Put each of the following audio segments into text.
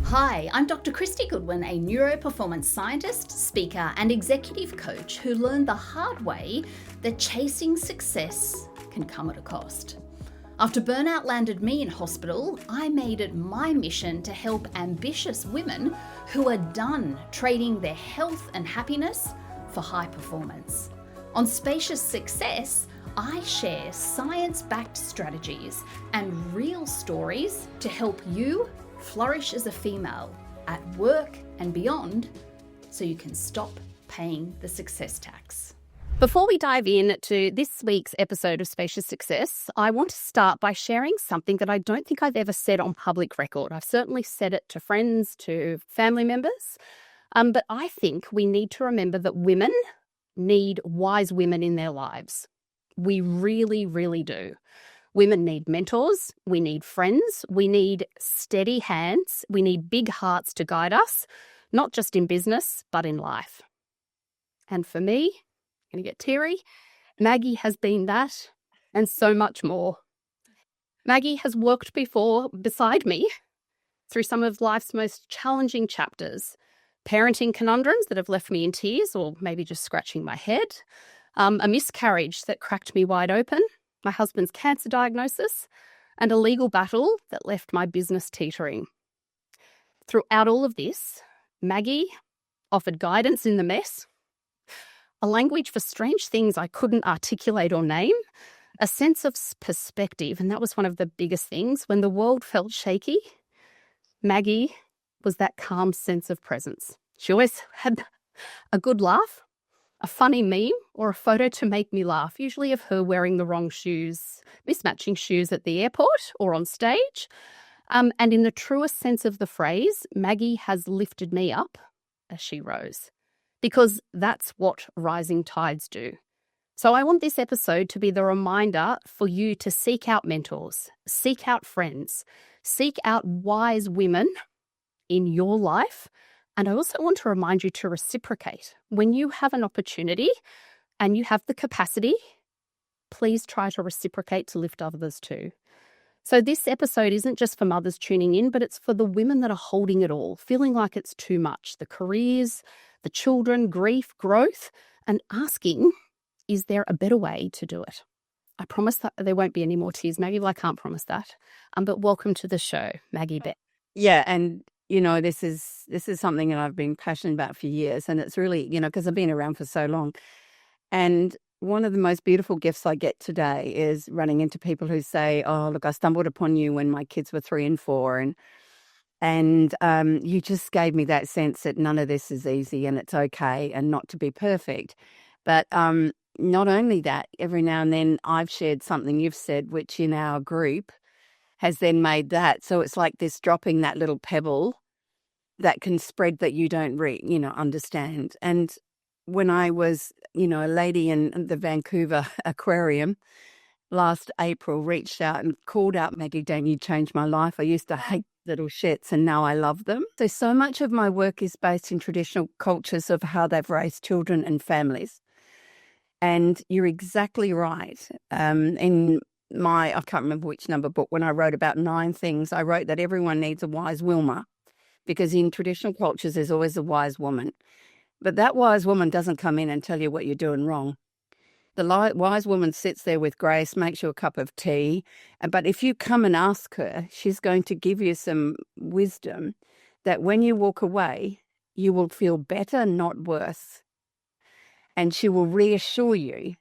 Hi, I'm Dr. Christy Goodwin, a Neuro-Performance scientist, speaker, and executive coach who learned the hard way that chasing success can come at a cost. After burnout landed me in hospital, I made it my mission to help ambitious women who are done trading their health and happiness for high performance. On Spacious Success, I share science-backed strategies and real stories to help you flourish as a female at work and beyond so you can stop paying the success tax. Before we dive in to this week's episode of Spacious Success, I want to start by sharing something that I don't think I've ever said on public record. I've certainly said it to friends, to family members, but I think we need to remember that women need wise women in their lives. We really, really do. Women need mentors, we need friends, we need steady hands, we need big hearts to guide us, not just in business, but in life. And for me, I'm going to get teary, Maggie has been that and so much more. Maggie has walked beside me through some of life's most challenging chapters, parenting conundrums that have left me in tears or maybe just scratching my head, a miscarriage that cracked me wide open, my husband's cancer diagnosis, and a legal battle that left my business teetering. Throughout all of this, Maggie offered guidance in the mess, a language for strange things I couldn't articulate or name, a sense of perspective, and that was one of the biggest things. When the world felt shaky, Maggie was that calm sense of presence. She always had a good laugh, a funny meme, or a photo to make me laugh, usually of her wearing the wrong shoes, mismatching shoes at the airport or on stage. And in the truest sense of the phrase, Maggie has lifted me up as she rose, because that's what rising tides do. So I want this episode to be the reminder for you to seek out mentors, seek out friends, seek out wise women in your life. And I also want to remind you to reciprocate. When you have an opportunity and you have the capacity, please try to reciprocate to lift others too. So this episode isn't just for mothers tuning in, but it's for the women that are holding it all, feeling like it's too much. The careers, the children, grief, growth, and asking, is there a better way to do it? I promise that there won't be any more tears, Maggie. Well, I can't promise that. But welcome to the show, Maggie Dent. Yeah, and you know, this is something that I've been passionate about for years, and it's really, because I've been around for so long. And one of the most beautiful gifts I get today is running into people who say, "Oh, look, I stumbled upon you when my kids were 3 and 4, and you just gave me that sense that none of this is easy, and it's okay, and not to be perfect." But not only that, every now and then I've shared something you've said, which in our group has then made that. So it's like this dropping that little pebble that can spread that you don't understand. And when I was, a lady in the Vancouver aquarium last April reached out and called out, "Maggie Dent, you changed my life. I used to hate little shits and now I love them." So much of my work is based in traditional cultures of how they've raised children and families. And you're exactly right. In I can't remember which number book, when I wrote about 9 things, I wrote that everyone needs a wise Wilma, because in traditional cultures, there's always a wise woman. But that wise woman doesn't come in and tell you what you're doing wrong. The wise woman sits there with grace, makes you a cup of tea. But if you come and ask her, she's going to give you some wisdom that when you walk away, you will feel better, not worse. And she will reassure you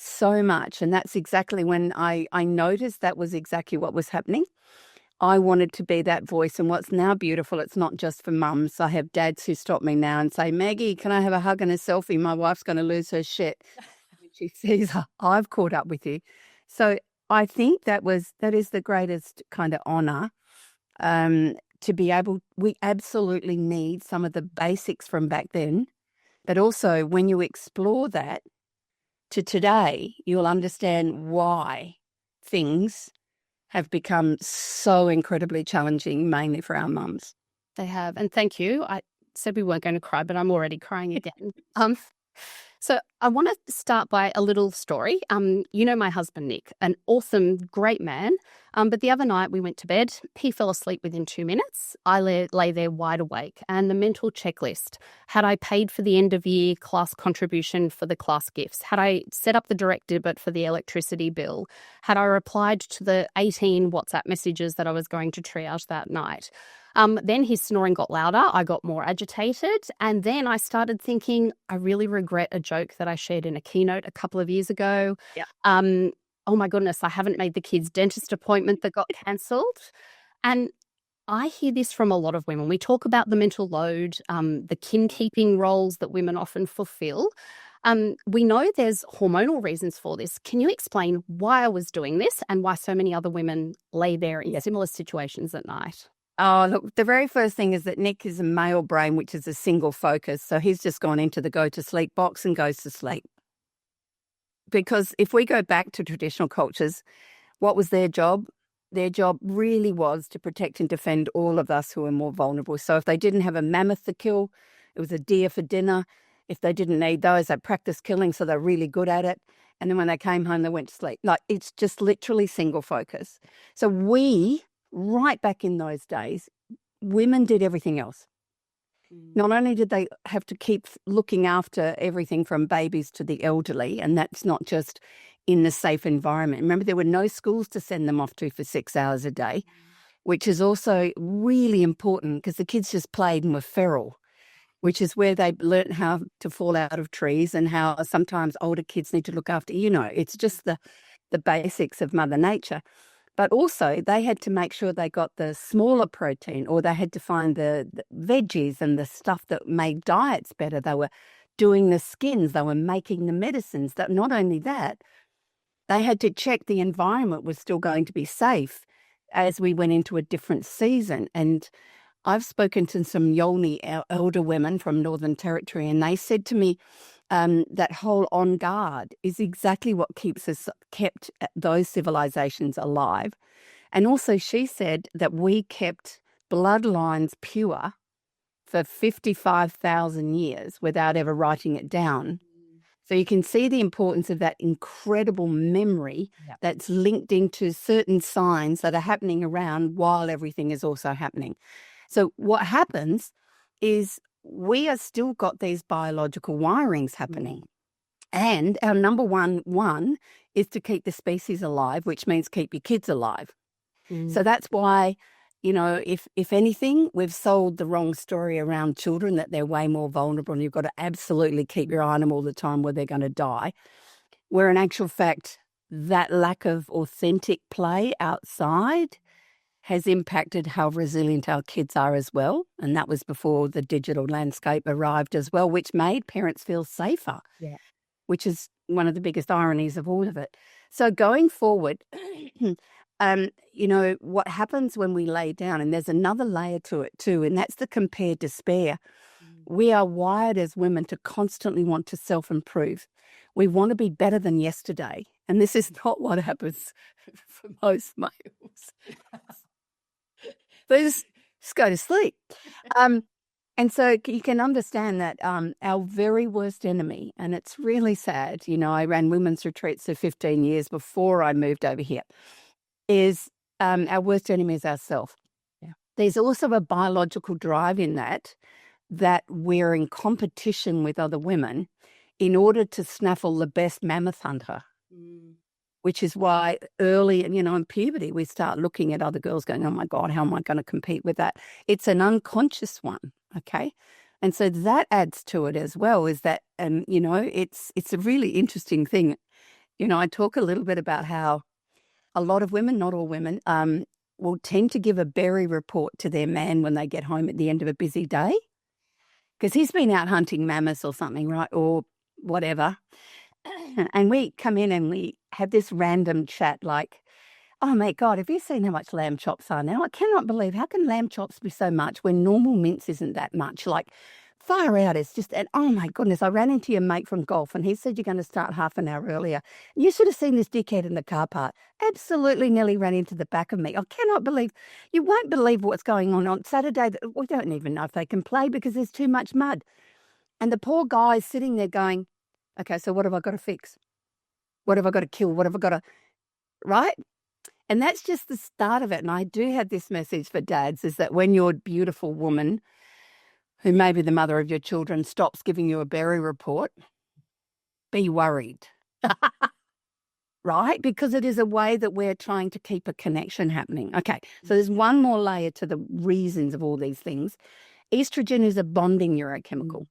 so much. And that's exactly when I noticed that was exactly what was happening. I wanted to be that voice. And what's now beautiful, it's not just for mums. I have dads who stop me now and say, "Maggie, can I have a hug and a selfie? My wife's going to lose her shit." She says, "I've caught up with you." So I think that is the greatest kind of honor, to be able, we absolutely need some of the basics from back then. But also when you explore that to today, you'll understand why things have become so incredibly challenging, mainly for our mums. They have. And thank you. I said we weren't going to cry, but I'm already crying again. So I want to start by a little story. You know my husband, Nick, an awesome, great man. But the other night we went to bed. He fell asleep within 2 minutes. I lay there wide awake. And the mental checklist: had I paid for the end of year class contribution for the class gifts? Had I set up the direct debit for the electricity bill? Had I replied to the 18 WhatsApp messages that I was going to triage that night? Then his snoring got louder. I got more agitated. And then I started thinking, I really regret a joke that I shared in a keynote a couple of years ago. Yeah. Oh my goodness, I haven't made the kids' dentist appointment that got cancelled. And I hear this from a lot of women. We talk about the mental load, the kin-keeping roles that women often fulfill. We know there's hormonal reasons for this. Can you explain why I was doing this and why so many other women lay there in similar situations at night? Oh, look, the very first thing is that Nick is a male brain, which is a single focus. So he's just gone into the go to sleep box and goes to sleep. Because if we go back to traditional cultures, what was their job? Their job really was to protect and defend all of us who are more vulnerable. So if they didn't have a mammoth to kill, it was a deer for dinner. If they didn't need those, they practiced killing, so they're really good at it. And then when they came home, they went to sleep. Like, it's just literally single focus. So we, right back in those days, women did everything else. Not only did they have to keep looking after everything from babies to the elderly, and that's not just in the safe environment. Remember, there were no schools to send them off to for 6 hours a day, which is also really important because the kids just played and were feral, which is where they learnt how to fall out of trees and how sometimes older kids need to look after, it's just the basics of Mother Nature. But also they had to make sure they got the smaller protein, or they had to find the veggies and the stuff that made diets better. They were doing the skins, they were making the medicines. That not only that, they had to check the environment was still going to be safe as we went into a different season. And I've spoken to some Yolngu elder women from Northern Territory, and they said to me, that whole on guard is exactly what kept those civilizations alive. And also she said that we kept bloodlines pure for 55,000 years without ever writing it down. So you can see the importance of that incredible memory that's linked into certain signs that are happening around while everything is also happening. So what happens is we are still got these biological wirings happening. And our number one is to keep the species alive, which means keep your kids alive. So that's why, if anything, we've sold the wrong story around children, that they're way more vulnerable and you've got to absolutely keep your eye on them all the time where they're going to die. Where in actual fact, that lack of authentic play outside has impacted how resilient our kids are as well. And that was before the digital landscape arrived as well, which made parents feel safer, which is one of the biggest ironies of all of it. So going forward, what happens when we lay down, and there's another layer to it too, and that's the compared despair. We are wired as women to constantly want to self-improve. We want to be better than yesterday. And this is not what happens for most males. They just go to sleep. And so you can understand that our very worst enemy, and it's really sad, I ran women's retreats for 15 years before I moved over here, is our worst enemy is ourselves. Yeah. There's also a biological drive in that we're in competition with other women in order to snaffle the best mammoth hunter. Which is why early, in puberty, we start looking at other girls going, oh my God, how am I going to compete with that? It's an unconscious one, okay? And so that adds to it as well, is that, it's a really interesting thing. I talk a little bit about how a lot of women, not all women, will tend to give a berry report to their man when they get home at the end of a busy day, because he's been out hunting mammoths or something, right, or whatever. And we come in and we have this random chat like, oh my God, have you seen how much lamb chops are now? I cannot believe, how can lamb chops be so much when normal mince isn't that much? Like, far out, it's just, and oh my goodness, I ran into your mate from golf and he said you're going to start half an hour earlier. You should have seen this dickhead in the car park. Absolutely nearly ran into the back of me. I cannot believe, you won't believe what's going on Saturday. We don't even know if they can play because there's too much mud. And the poor guy is sitting there going, Okay, so what have I got to fix? What have I got to kill? What have I got to, right? And that's just the start of it. And I do have this message for dads, is that when your beautiful woman, who may be the mother of your children, stops giving you a berry report, be worried. Right? Because it is a way that we're trying to keep a connection happening. Okay, so there's one more layer to the reasons of all these things. Estrogen is a bonding neurochemical,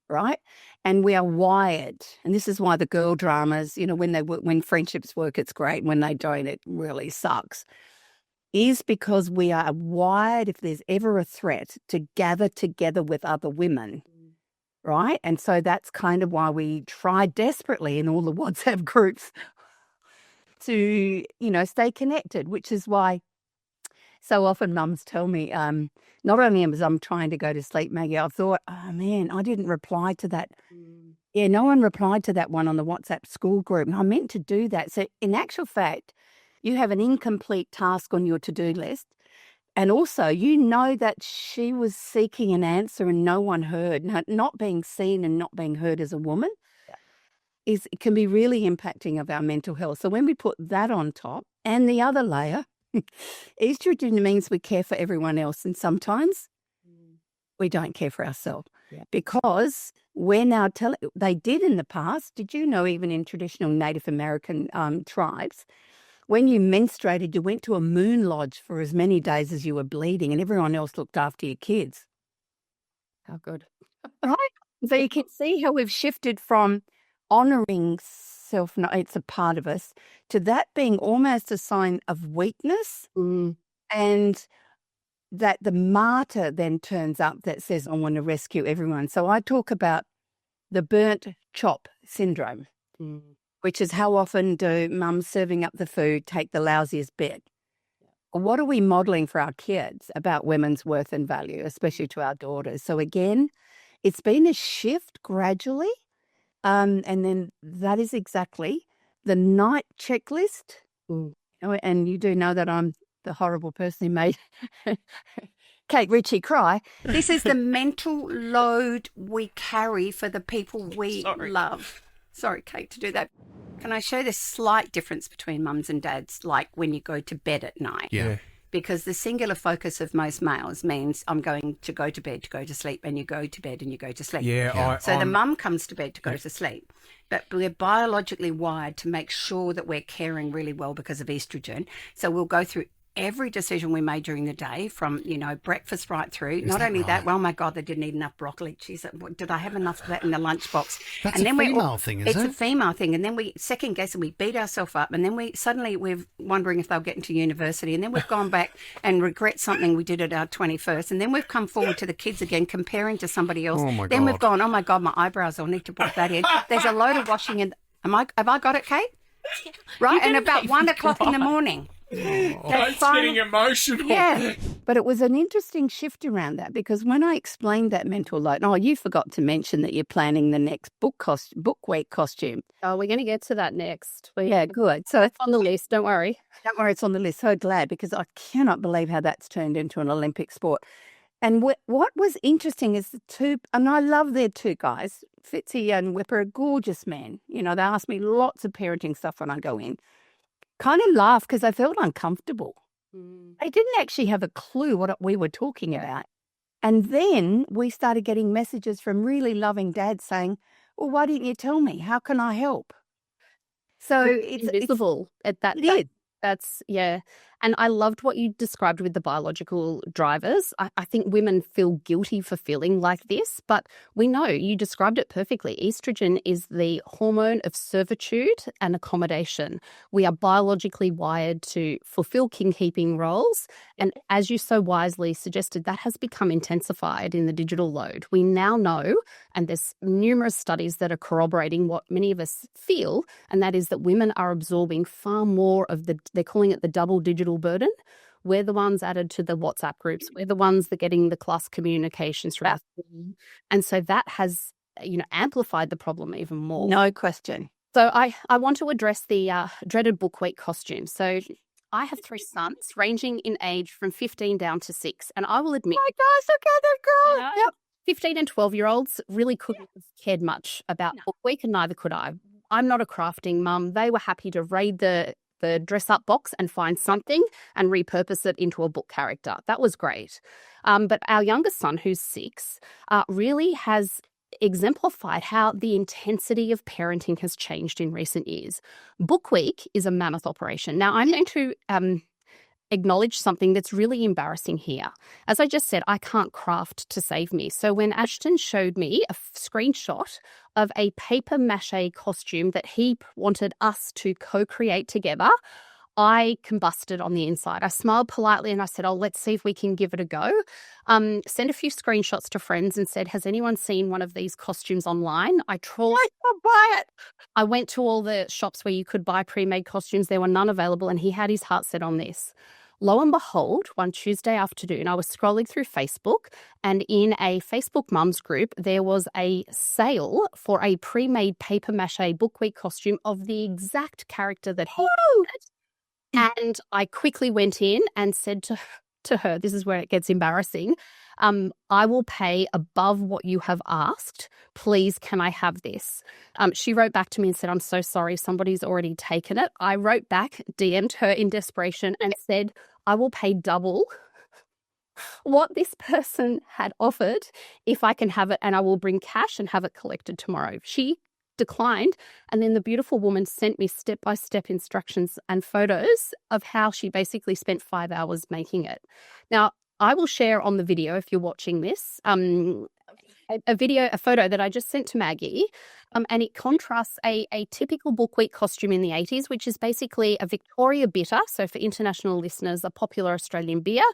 right? And we are wired, and this is why the girl dramas, when friendships work, it's great. When they don't, it really sucks. Is because we are wired, if there's ever a threat, to gather together with other women, right? And so that's kind of why we try desperately in all the WhatsApp groups to, stay connected, which is why so often mums tell me, not only as I'm trying to go to sleep, Maggie, I thought, oh man, I didn't reply to that. Yeah, no one replied to that one on the WhatsApp school group. And I meant to do that. So in actual fact, you have an incomplete task on your to-do list. And also, that she was seeking an answer and no one heard. Not being seen and not being heard as a woman it can be really impacting of our mental health. So when we put that on top, and the other layer, estrogen means we care for everyone else, and sometimes we don't care for ourselves because we're now they did in the past. Did you know, even in traditional Native American tribes, when you menstruated, you went to a moon lodge for as many days as you were bleeding, and everyone else looked after your kids. How good. Right? So you can see how we've shifted from honouring self, it's a part of us, to that being almost a sign of weakness, and that the martyr then turns up that says, I want to rescue everyone. So I talk about the burnt chop syndrome, which is how often do mums serving up the food take the lousiest bit? What are we modelling for our kids about women's worth and value, especially to our daughters? So again, it's been a shift gradually. And then that is exactly the night checklist. And you do know that I'm the horrible person who made Kate Ritchie cry. This is the mental load we carry for the people we love. Sorry, Kate, to do that. Can I show this slight difference between mums and dads, like when you go to bed at night? Yeah. Because the singular focus of most males means I'm going to go to bed to go to sleep, and you go to bed and you go to sleep. So the mum comes to bed to go to sleep. But we're biologically wired to make sure that we're caring really well because of estrogen. So we'll go through every decision we made during the day, from, breakfast right through. Not only that, well, my God, they didn't eat enough broccoli. Geez, did I have enough of that in the lunchbox? That's a female thing, isn't it? It's a female thing. And then we second guess and we beat ourselves up. And then we're wondering if they'll get into university. And then we've gone back and regret something we did at our 21st. And then we've come forward to the kids again, comparing to somebody else. Oh my then God. We've gone, oh my God, my eyebrows, I'll need to put that in. There's a load of washing in. Have I got it, Kate? Right? And about 1 o'clock in the morning. It's getting emotional. Yeah. But it was an interesting shift around that, because when I explained that mental load, you forgot to mention that you're planning the next book week costume. Oh, we're going to get to that next. Yeah, good. So It's on the list, don't worry. Don't worry, it's on the list. So glad, because I cannot believe how that's turned into an Olympic sport. And what was interesting is the two, and I love their two guys, Fitzy and Whipper, a gorgeous man. They ask me lots of parenting stuff when I go in. Kind of laugh because I felt uncomfortable. They didn't actually have a clue what we were talking about. And then we started getting messages from really loving dads saying, well, why didn't you tell me? How can I help? So it's invisible at that. That's, yeah. And I loved what you described with the biological drivers. I think women feel guilty for feeling like this, but we know you described it perfectly. Estrogen is the hormone of servitude and accommodation. We are biologically wired to fulfill king-keeping roles. And as you so wisely suggested, that has become intensified in the digital load. We now know, and there's numerous studies that are corroborating what many of us feel, and that is that women are absorbing far more of they're calling it the double digital burden. We're the ones added to the WhatsApp groups. We're the ones that are getting the class communications through. And so that has, amplified the problem even more. No question. So I want to address the dreaded book week costume. So I have 3 sons ranging in age from 15 down to 6. And I will admit, My gosh, look at that girl. Yep. 15 and 12-year-olds really couldn't have cared much about Book Week, and neither could I. I'm not a crafting mum. They were happy to raid the dress-up box and find something and repurpose it into a book character. That was great. But our youngest son, who's 6, really has exemplified how the intensity of parenting has changed in recent years. Book Week is a mammoth operation. Now, I'm going to acknowledge something that's really embarrassing here. As I just said, I can't craft to save me. So when Ashton showed me a screenshot of a paper mache costume that he wanted us to co-create together, I combusted on the inside. I smiled politely and I said, let's see if we can give it a go. Sent a few screenshots to friends and said, has anyone seen one of these costumes online? I trawled. I'll buy it. I went to all the shops where you could buy pre-made costumes. There were none available, and he had his heart set on this. Lo and behold, one Tuesday afternoon, I was scrolling through Facebook, and in a Facebook mums group, there was a sale for a pre-made paper mache Book Week costume of the exact character that he wanted. And I quickly went in and said to her, this is where it gets embarrassing, I will pay above what you have asked. Please, can I have this? She wrote back to me and said, I'm so sorry, somebody's already taken it. I wrote back, DM'd her in desperation and said, I will pay double what this person had offered if I can have it, and I will bring cash and have it collected tomorrow. She declined, and then the beautiful woman sent me step-by-step instructions and photos of how she basically spent 5 hours making it. Now, I will share on the video, if you're watching this, a photo that I just sent to Maggie, and it contrasts a typical Book Week costume in the 80s, which is basically a Victoria bitter, so for international listeners, a popular Australian beer,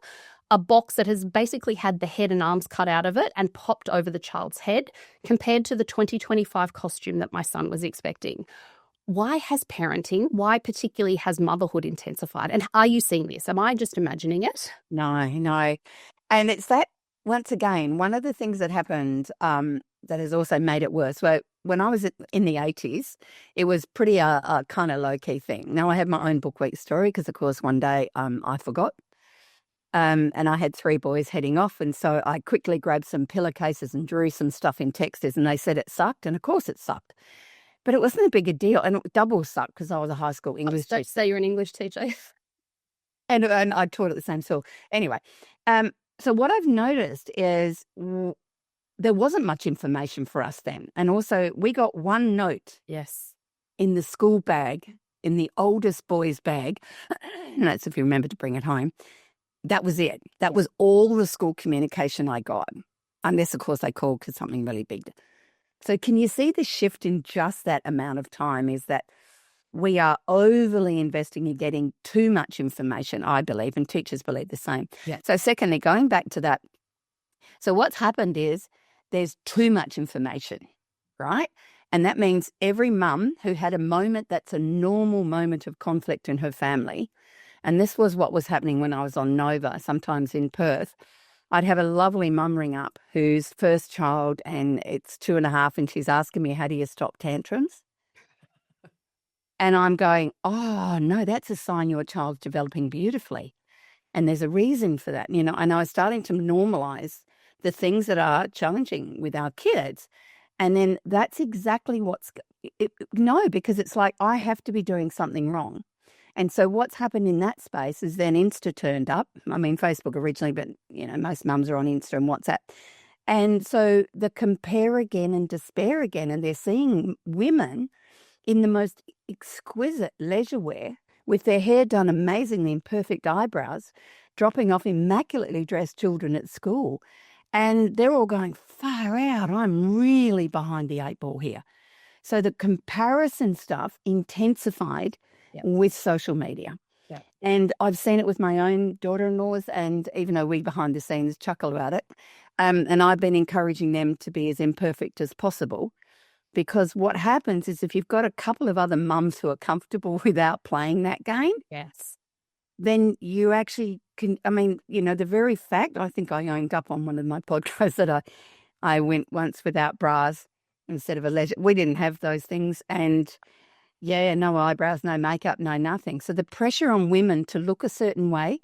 a box that has basically had the head and arms cut out of it and popped over the child's head, compared to the 2025 costume that my son was expecting. Why has why particularly has motherhood intensified? And are you seeing this? Am I just imagining it? No. And it's that, once again, one of the things that happened that has also made it worse. So when I was in the 80s, it was pretty a kind of low-key thing. Now, I have my own Book Week story because, of course, one day I forgot. And I had 3 boys heading off. And so I quickly grabbed some pillowcases and drew some stuff in texters, and they said it sucked. And, of course, it sucked. But it wasn't a big a deal. And it double sucked because I was a high school English teacher. So you're an English teacher. And I taught at the same school. Anyway, so what I've noticed is there wasn't much information for us then. And also we got one note in the school bag, in the oldest boy's bag. And that's if you remember to bring it home. That was it. That was all the school communication I got. Unless, of course, they called because something really big. So can you see the shift in just that amount of time is that we are overly investing in getting too much information, I believe, and teachers believe the same. Yeah. So secondly, going back to that, so what's happened is there's too much information, right? And that means every mum who had a moment that's a normal moment of conflict in her family, and this was what was happening when I was on Nova, sometimes in Perth, I'd have a lovely mum ring up whose first child, and it's 2.5, and she's asking me, how do you stop tantrums? And I'm going, oh, no, that's a sign your child's developing beautifully. And there's a reason for that, and I was starting to normalize the things that are challenging with our kids. And then that's exactly because it's like I have to be doing something wrong. And so what's happened in that space is then Insta turned up. I mean, Facebook originally, but, most mums are on Insta and WhatsApp. And so the compare again and despair again, and they're seeing women in the most exquisite leisure wear with their hair done amazingly in perfect eyebrows, dropping off immaculately dressed children at school. And they're all going, far out, I'm really behind the 8 ball here. So the comparison stuff intensified with social media. Yeah. And I've seen it with my own daughter-in-laws, and even though we behind the scenes chuckle about it, and I've been encouraging them to be as imperfect as possible, because what happens is if you've got a couple of other mums who are comfortable without playing that game, then you actually can, the very fact, I think I owned up on one of my podcasts that I went once without bras instead of a leisure. We didn't have those things, and no eyebrows, no makeup, no nothing. So the pressure on women to look a certain way,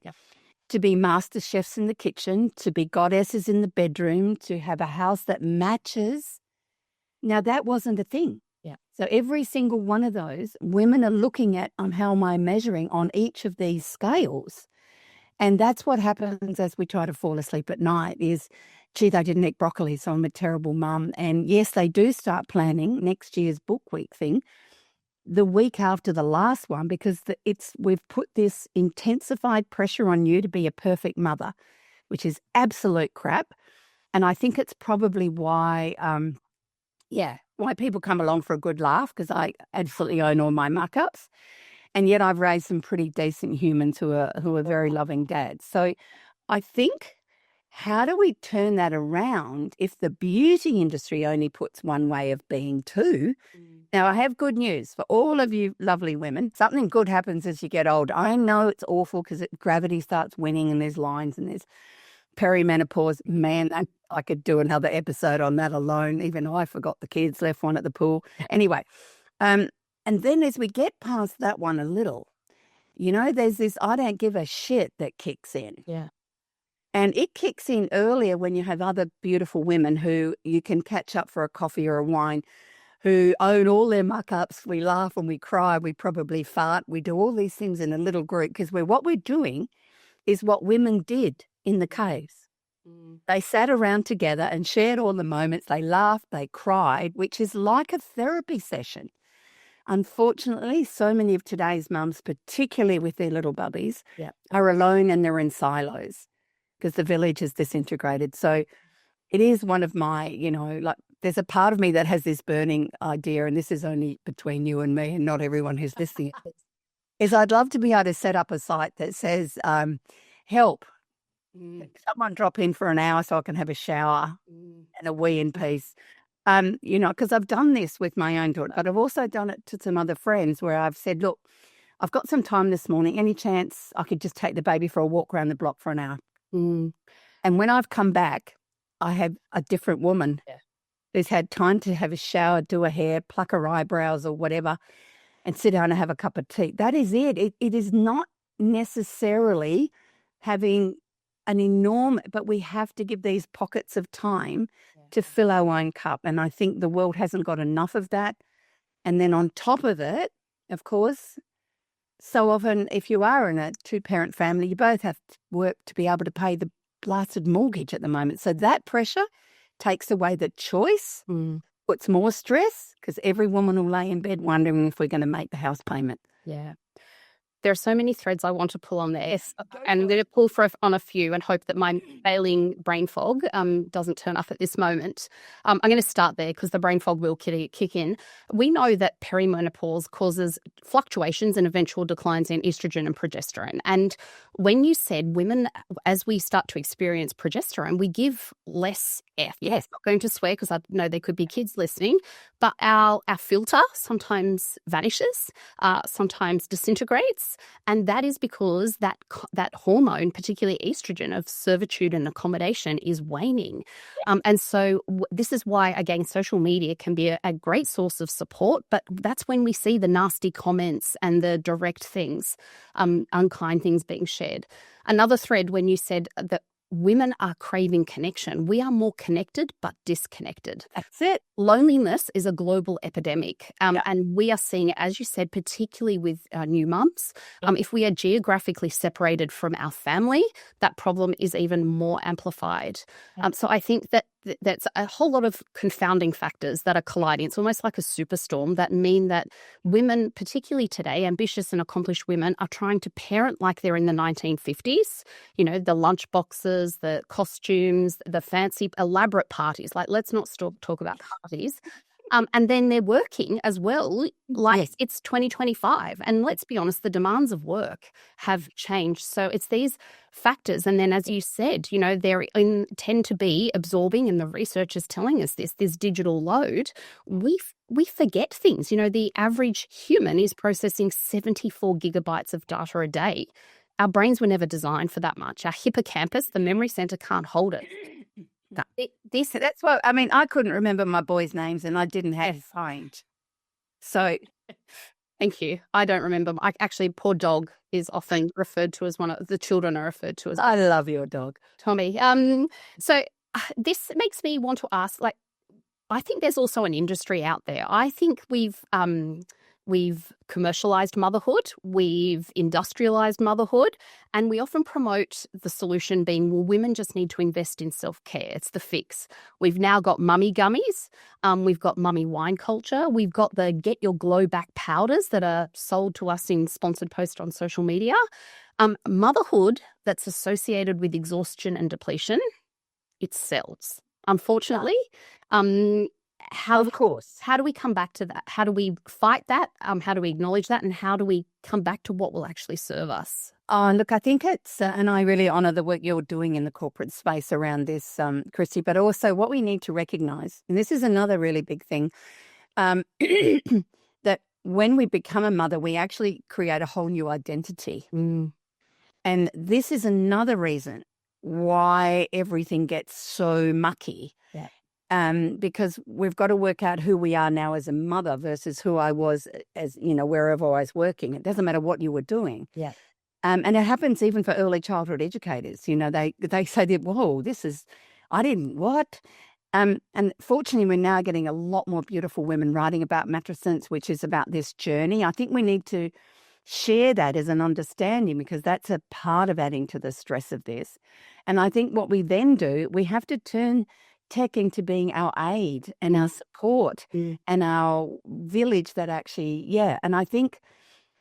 to be master chefs in the kitchen, to be goddesses in the bedroom, to have a house that matches. Now, that wasn't a thing. Yeah. So every single one of those, women are looking at how am I measuring on each of these scales. And that's what happens as we try to fall asleep at night is, gee, they didn't eat broccoli, so I'm a terrible mum. And yes, they do start planning next year's book week thing the week after the last one because we've put this intensified pressure on you to be a perfect mother, which is absolute crap. And I think it's probably why people come along for a good laugh because I absolutely own all my muck-ups. And yet I've raised some pretty decent humans who are very loving dads. So I think, how do we turn that around if the beauty industry only puts one way of being too? Now, I have good news for all of you lovely women. Something good happens as you get older. I know it's awful because gravity starts winning and there's lines and there's perimenopause. Man, I could do another episode on that alone. Even I forgot the kids, left one at the pool. Anyway, and then as we get past that one a little, there's this I don't give a shit that kicks in. Yeah. And it kicks in earlier when you have other beautiful women who you can catch up for a coffee or a wine, who own all their muck-ups. We laugh and we cry, we probably fart. We do all these things in a little group because what we're doing is what women did in the caves. They sat around together and shared all the moments. They laughed, they cried, which is like a therapy session. Unfortunately, so many of today's mums, particularly with their little bubbies, are alone and they're in silos because the village is disintegrated. So it is one of my, there's a part of me that has this burning idea, and this is only between you and me and not everyone who's listening, is I'd love to be able to set up a site that says, help. Someone drop in for an hour so I can have a shower and a wee in peace. Because I've done this with my own daughter, but I've also done it to some other friends where I've said, look, I've got some time this morning. Any chance I could just take the baby for a walk around the block for an hour? And when I've come back, I have a different woman who's had time to have a shower, do her hair, pluck her eyebrows or whatever, and sit down and have a cup of tea. That is it. It is not necessarily having an enormous, but we have to give these pockets of time to fill our own cup. And I think the world hasn't got enough of that. And then on top of it, of course, so often if you are in a two-parent family, you both have to work to be able to pay the blasted mortgage at the moment. So that pressure takes away the choice, puts more stress because every woman will lay in bed wondering if we're going to make the house payment. Yeah. There are so many threads I want to pull on there. Yes. And I'm going to pull on a few and hope that my failing brain fog doesn't turn up at this moment. I'm going to start there because the brain fog will kick in. We know that perimenopause causes fluctuations and eventual declines in estrogen and progesterone. And when you said women, as we start to experience progesterone, we give less F. Yes, not going to swear because I know there could be kids listening, but our filter sometimes vanishes, sometimes disintegrates. And that is because that hormone, particularly estrogen, of servitude and accommodation is waning. And so this is why, again, social media can be a great source of support, but that's when we see the nasty comments and the direct things, unkind things being shared. Another thread when you said that women are craving connection. We are more connected but disconnected. That's it. Loneliness is a global epidemic. And we are seeing it, as you said, particularly with new mums. If we are geographically separated from our family, that problem is even more amplified. So I think that's a whole lot of confounding factors that are colliding. It's almost like a superstorm that mean that women, particularly today, ambitious and accomplished women, are trying to parent like they're in the 1950s. The lunch boxes, the costumes, the fancy elaborate parties. Like, let's not talk about parties. And then they're working as well, like it's 2025. And let's be honest, the demands of work have changed. So it's these factors. And then, as you said, they tend to be absorbing, and the research is telling us this digital load. We forget things. The average human is processing 74 gigabytes of data a day. Our brains were never designed for that much. Our hippocampus, the memory center, can't hold it. That's what I couldn't remember my boys' names, and I didn't have phone. So, Thank you. I don't remember. Actually, poor dog is often referred to as one of the children are referred to as I love your dog. Tommy. So this makes me want to ask, like, I think there's also an industry out there. I think we've commercialized motherhood, we've industrialized motherhood, and we often promote the solution being, well, women just need to invest in self-care. It's the fix. We've now got mummy gummies. We've got mummy wine culture. We've got the Get Your Glow Back powders that are sold to us in sponsored posts on social media. Motherhood that's associated with exhaustion and depletion, it sells. Unfortunately, Of course. how do we come back to that? How do we fight that? How do we acknowledge that? And how do we come back to what will actually serve us? Look, I think it's, and I really honour the work you're doing in the corporate space around this, Christy, but also what we need to recognise, and this is another really big thing, that when we become a mother, we actually create a whole new identity. And this is another reason why everything gets so mucky. Because we've got to work out who we are now as a mother versus who I was as, wherever I was working. It doesn't matter what you were doing. And it happens even for early childhood educators. They say, whoa, what? And fortunately, we're now getting a lot more beautiful women writing about matrescence, which is about this journey. I think we need to share that as an understanding because that's a part of adding to the stress of this. And I think what we then do, we have to turn tech into being our aid and our support and our village that actually, and I think,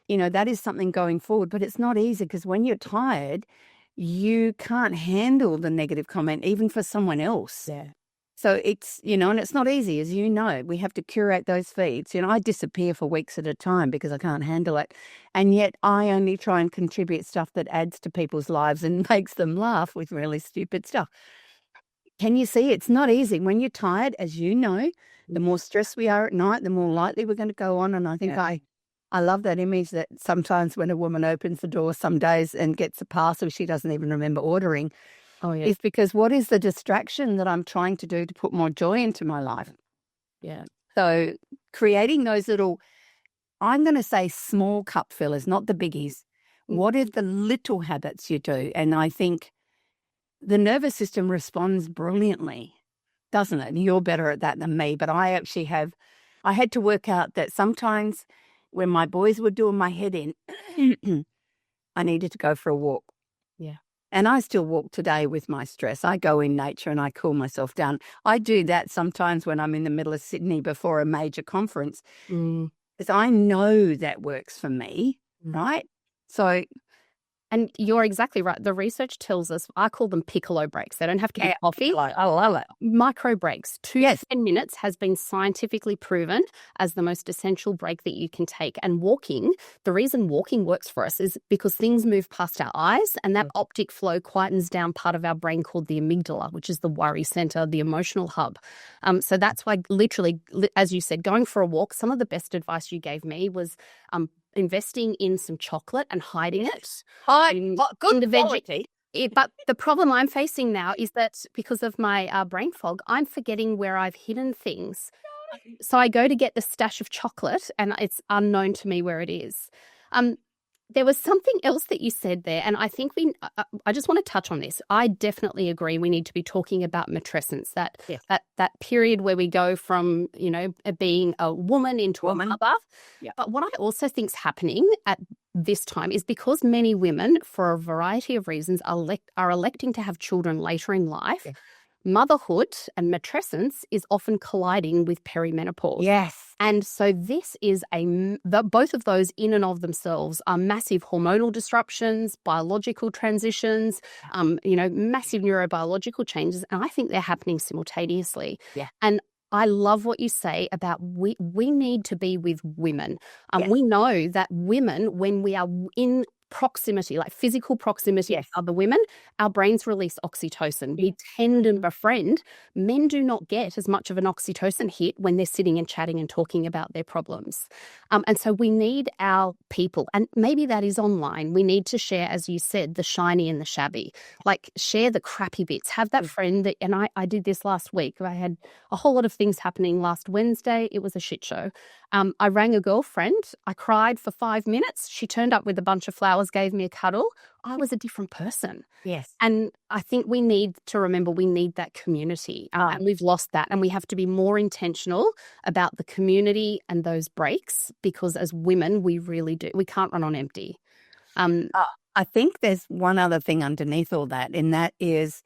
that is something going forward, but it's not easy because when you're tired, you can't handle the negative comment, even for someone else. So it's, and it's not easy, as you know. We have to curate those feeds. I disappear for weeks at a time because I can't handle it. And yet I only try and contribute stuff that adds to people's lives and makes them laugh with really stupid stuff. Can you see? It's not easy. When you're tired, as you know, the more stressed we are at night, the more likely we're going to go on. And I think I love that image that sometimes when a woman opens the door some days and gets a parcel she doesn't even remember ordering, it's because what is the distraction that I'm trying to do to put more joy into my life? So creating those little, I'm going to say small cup fillers, not the biggies. What are the little habits you do? And I think the nervous system responds brilliantly, doesn't it? And you're better at that than me. But I had to work out that sometimes when my boys were doing my head in, I needed to go for a walk. And I still walk today with my stress. I go in nature and I cool myself down. I do that sometimes when I'm in the middle of Sydney before a major conference because I know that works for me, right? So... And you're exactly right. The research tells us, I call them piccolo breaks. They don't have to be coffee. I love it. Micro breaks. 2 to 10 minutes has been scientifically proven as the most essential break that you can take. And walking, the reason walking works for us is because things move past our eyes and that optic flow quietens down part of our brain called the amygdala, which is the worry center, the emotional hub. So that's why literally, as you said, going for a walk, some of the best advice you gave me was investing in some chocolate and hiding it. Good quality. But the problem I'm facing now is that because of my brain fog, I'm forgetting where I've hidden things. So I go to get the stash of chocolate and it's unknown to me where it is. There was something else that you said there, and I think I just want to touch on this. I definitely agree we need to be talking about matrescence, that period where we go from, being a woman into a mother. But what I also think is happening at this time is because many women, for a variety of reasons, are electing to have children later in life. Motherhood and matrescence is often colliding with perimenopause. And so this is both of those in and of themselves are massive hormonal disruptions, biological transitions, massive neurobiological changes. And I think they're happening simultaneously. And I love what you say about we need to be with women. We know that women, when we are in proximity, like physical proximity with other women, our brains release oxytocin. We tend to befriend. Men do not get as much of an oxytocin hit when they're sitting and chatting and talking about their problems. And so we need our people, and maybe that is online. We need to share, as you said, the shiny and the shabby. Like, share the crappy bits. Have that friend that, and I did this last week. I had a whole lot of things happening last Wednesday. It was a shit show. I rang a girlfriend. I cried for 5 minutes. She turned up with a bunch of flowers, gave me a cuddle. I was a different person. Yes. And I think we need to remember we need that community. And we've lost that. And we have to be more intentional about the community and those breaks, because as women, we really do. We can't run on empty. I think there's one other thing underneath all that, and that is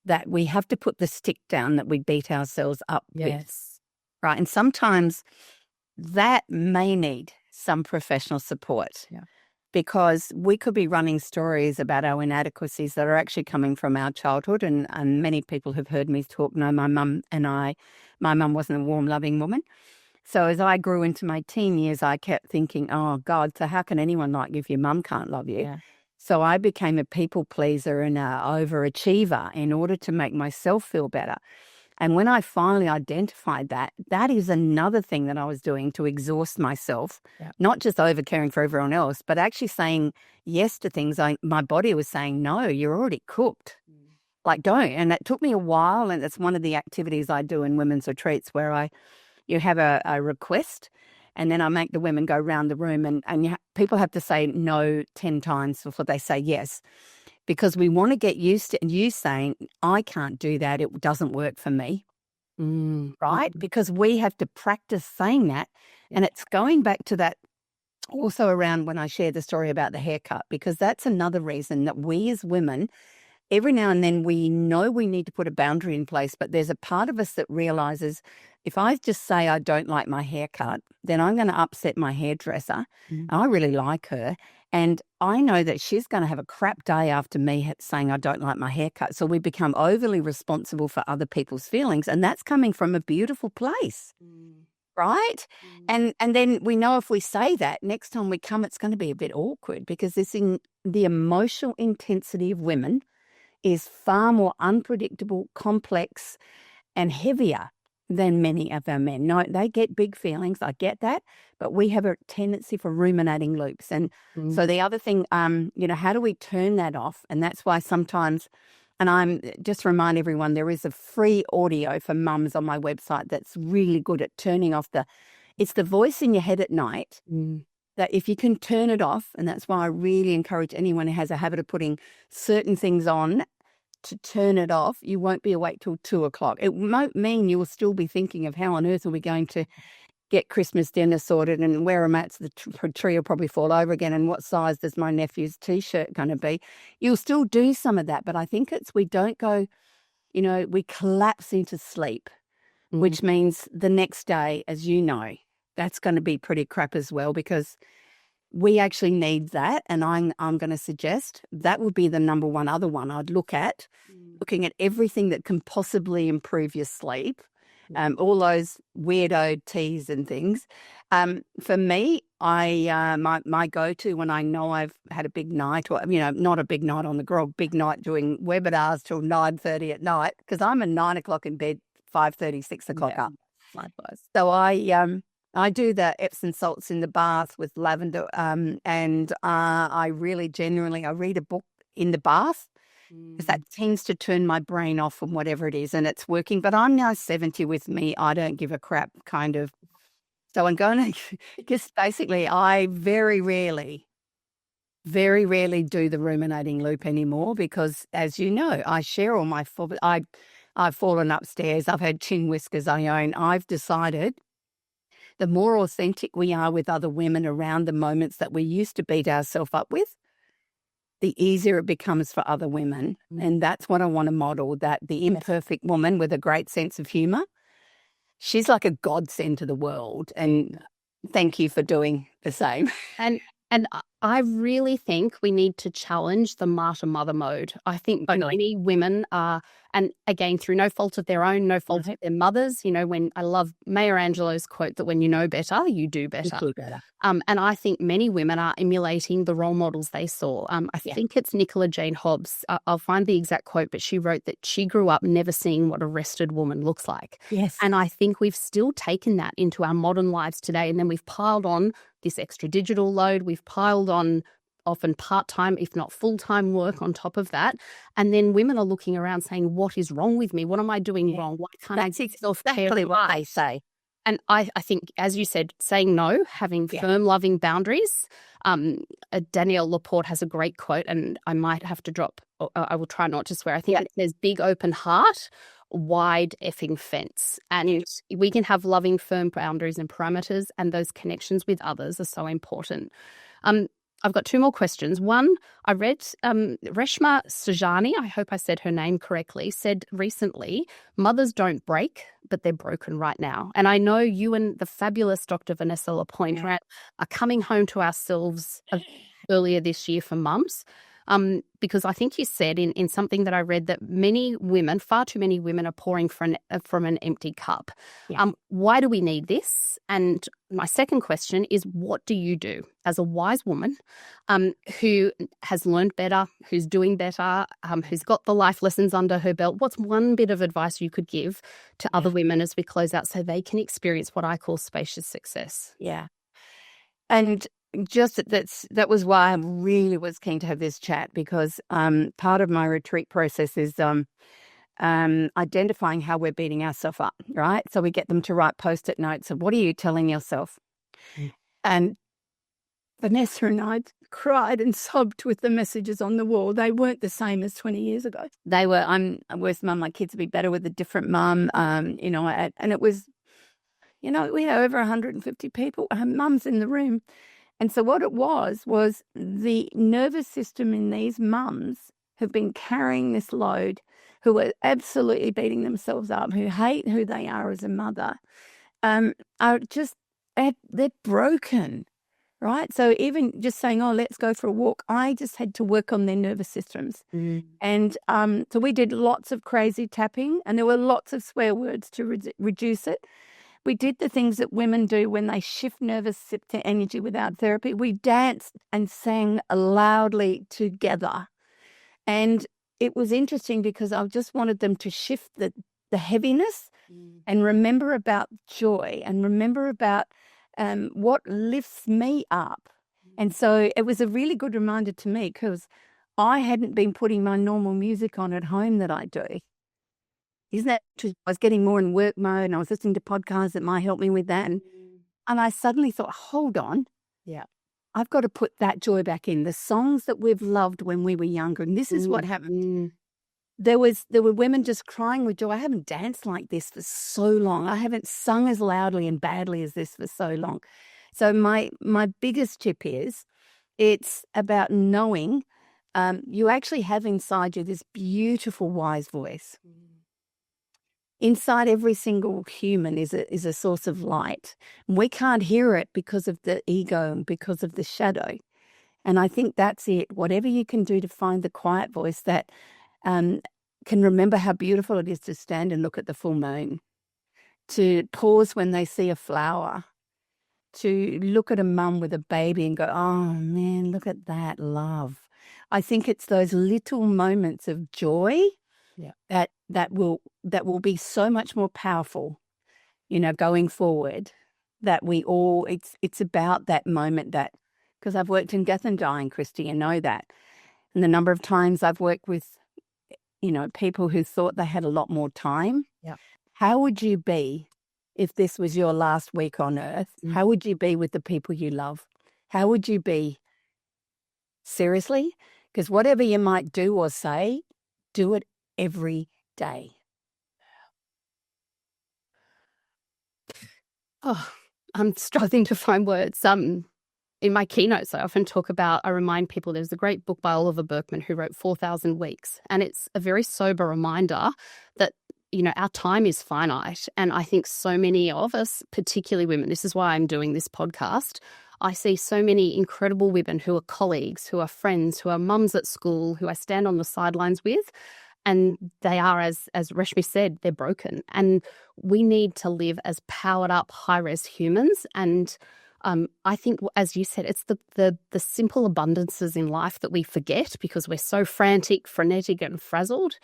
that we have to put the stick down that we beat ourselves up with. Right. And sometimes that may need some professional support. Yeah. Because we could be running stories about our inadequacies that are actually coming from our childhood. And many people have heard me talk, my mum wasn't a warm, loving woman. So as I grew into my teen years, I kept thinking, oh, God, so how can anyone like you if your mum can't love you? Yeah. So I became a people pleaser and an overachiever in order to make myself feel better. And when I finally identified that, that is another thing that I was doing to exhaust myself, not just over caring for everyone else, but actually saying yes to things. My body was saying, no, you're already cooked. Like, don't. And it took me a while. And it's one of the activities I do in women's retreats where you have a request, and then I make the women go around the room and people have to say no 10 times before they say yes. Because we want to get used to you saying, I can't do that. It doesn't work for me. Right? Because we have to practice saying that. And it's going back to that also around when I share the story about the haircut, because that's another reason that we as women, every now and then we know we need to put a boundary in place, but there's a part of us that realizes if I just say I don't like my haircut, then I'm going to upset my hairdresser. I really like her. And I know that she's going to have a crap day after me saying I don't like my haircut. So we become overly responsible for other people's feelings. And that's coming from a beautiful place, right? And then we know if we say that, next time we come, it's going to be a bit awkward, because the emotional intensity of women is far more unpredictable, complex, and heavier than many of our men. No, they get big feelings. I get that. But we have a tendency for ruminating loops. And so the other thing, how do we turn that off? And that's why sometimes, and I'm just remind everyone, there is a free audio for mums on my website that's really good at turning off it's the voice in your head at night that if you can turn it off, and that's why I really encourage anyone who has a habit of putting certain things on to turn it off, you won't be awake till 2:00. It won't mean you will still be thinking of how on earth are we going to get Christmas dinner sorted and where am I at, the tree will probably fall over again, and what size is my nephew's T-shirt going to be. You'll still do some of that, but I think we don't go, we collapse into sleep, which means the next day, as you know, that's going to be pretty crap as well, because we actually need that. And I'm going to suggest that would be the number one other one I'd look at, looking at everything that can possibly improve your sleep, all those weirdo teas and things. For me, my go-to when I know I've had a big night, or, not a big night on the grog, big night doing webinars till 9:30 at night, because I'm at 9 o'clock in bed, 5:30, 6 o'clock up. Likewise. So I do the Epsom salts in the bath with lavender, and I really genuinely, I read a book in the bath, because that tends to turn my brain off from whatever it is, and it's working. But I'm now 70 with me. I don't give a crap kind of. So I'm going to, just basically, I very rarely do the ruminating loop anymore, because as you know, I share all my, I've fallen upstairs. I've had chin whiskers I own. I've decided the more authentic we are with other women around the moments that we used to beat ourselves up with, the easier it becomes for other women. And that's what I want to model, that the imperfect woman with a great sense of humor, she's like a godsend to the world. And thank you for doing the same. And I really think we need to challenge the martyr mother mode. I think many women are, and again, through no fault of their own, no fault of their mothers, when I love Maya Angelou's quote that when you know better, you do better. And I think many women are emulating the role models they saw. I think it's Nicola Jane Hobbs. I'll find the exact quote, but she wrote that she grew up never seeing what a rested woman looks like. Yes. And I think we've still taken that into our modern lives today. And then we've piled on this extra digital load. We've piled on often part-time, if not full-time work on top of that. And then women are looking around saying, what is wrong with me? What am I doing wrong? Why can't I get self-care? Exactly what they say. And I think, as you said, saying no, having firm, loving boundaries. Danielle Laporte has a great quote, and I might have to drop, I will try not to swear. I think it says, big open heart, wide effing fence. And we can have loving, firm boundaries and parameters, and those connections with others are so important. I've got two more questions. One, I read Reshma Sajani, I hope I said her name correctly, said recently, mothers don't break, but they're broken right now. And I know you and the fabulous Dr. Vanessa Lapointe are coming home to ourselves earlier this year for mums. Because I think you said in something that I read that many women, far too many women, are pouring from an empty cup. Why do we need this? And my second question is, what do you do as a wise woman who has learned better, who's doing better, who's got the life lessons under her belt? What's one bit of advice you could give to other women as we close out so they can experience what I call spacious success? Yeah. And just that was why I really was keen to have this chat, because part of my retreat process is identifying how we're beating ourselves up, right? So we get them to write post-it notes of, what are you telling yourself? And Vanessa and I cried and sobbed with the messages on the wall. They weren't the same as 20 years ago. They were, I'm a worse mum, my kids would be better with a different mum, and it was, we had over 150 people, mums in the room. And so what it was the nervous system in these mums who've been carrying this load, who are absolutely beating themselves up, who hate who they are as a mother, are just, they're broken, right? So even just saying, let's go for a walk, I just had to work on their nervous systems. And so we did lots of crazy tapping, and there were lots of swear words to reduce it. We did the things that women do when they shift nervous energy without therapy. We danced and sang loudly together. And it was interesting because I just wanted them to shift the heaviness and remember about joy and remember about what lifts me up. And so it was a really good reminder to me, because I hadn't been putting my normal music on at home that I do. Isn't that true? I was getting more in work mode, and I was listening to podcasts that might help me with that. And I suddenly thought, hold on. Yeah. I've got to put that joy back in. The songs that we've loved when we were younger. And this is what happened. There were women just crying with joy. I haven't danced like this for so long. I haven't sung as loudly and badly as this for so long. So my biggest tip is, it's about knowing you actually have inside you this beautiful, wise voice. Inside every single human is a source of light. We can't hear it because of the ego and because of the shadow. And I think that's it. Whatever you can do to find the quiet voice that can remember how beautiful it is to stand and look at the full moon, to pause when they see a flower, to look at a mum with a baby and go, oh man, look at that love. I think it's those little moments of joy that will be so much more powerful, going forward, that we all, it's about that moment, that, because I've worked in death and dying, Christy, and know that. And the number of times I've worked with, people who thought they had a lot more time. Yeah. How would you be if this was your last week on earth? How would you be with the people you love? How would you be? Seriously? Because whatever you might do or say, do it every day. Oh, I'm struggling to find words. In my keynotes, I remind people there's a great book by Oliver Burkeman who wrote 4,000 Weeks. And it's a very sober reminder that, our time is finite. And I think so many of us, particularly women, this is why I'm doing this podcast, I see so many incredible women who are colleagues, who are friends, who are mums at school, who I stand on the sidelines with. And they are, as Reshmi said, they're broken. And we need to live as powered up, high-res humans. And I think, as you said, it's the simple abundances in life that we forget because we're so frantic, frenetic, and frazzled.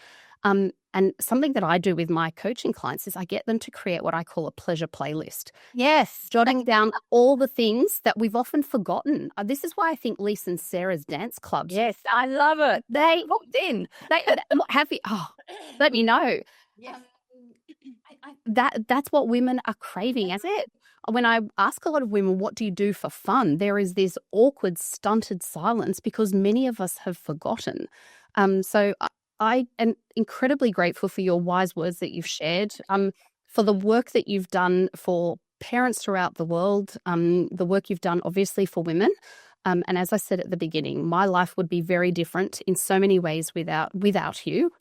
And something that I do with my coaching clients is I get them to create what I call a pleasure playlist. Yes. Jotting down all the things that we've often forgotten. This is why I think Lisa and Sarah's dance clubs. Yes, I love it. They looked in. They have you. Oh, let me know. Yes. That's what women are craving, is it? When I ask a lot of women, what do you do for fun? There is this awkward, stunted silence because many of us have forgotten. So I am incredibly grateful for your wise words that you've shared, for the work that you've done for parents throughout the world, the work you've done obviously for women. And as I said at the beginning, my life would be very different in so many ways without you.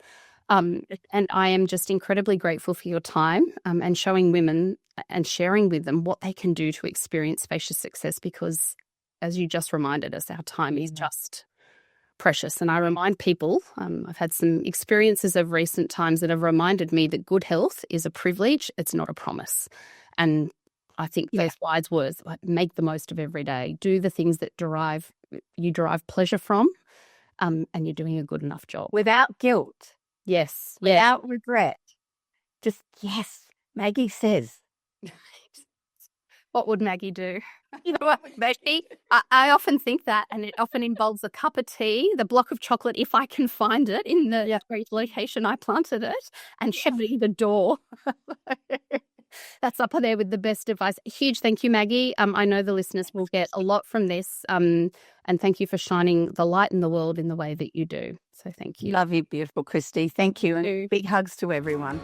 And I am just incredibly grateful for your time and showing women and sharing with them what they can do to experience spacious success because, as you just reminded us, our time is just precious. And I remind people, I've had some experiences of recent times that have reminded me that good health is a privilege, it's not a promise. And I think those wise words, like make the most of every day, do the things that you derive pleasure from, and you're doing a good enough job. Without guilt. Yes. Without regret. Just, yes, Maggie says. What would Maggie do? You know what, Maggie? I often think that, and it often involves a cup of tea, the block of chocolate, if I can find it in the great location I planted it, and shutting the door. That's up there with the best advice. Huge thank you, Maggie. I know the listeners will get a lot from this, and thank you for shining the light in the world in the way that you do. So thank you. Love you, beautiful Christy. Thank you, and big hugs to everyone.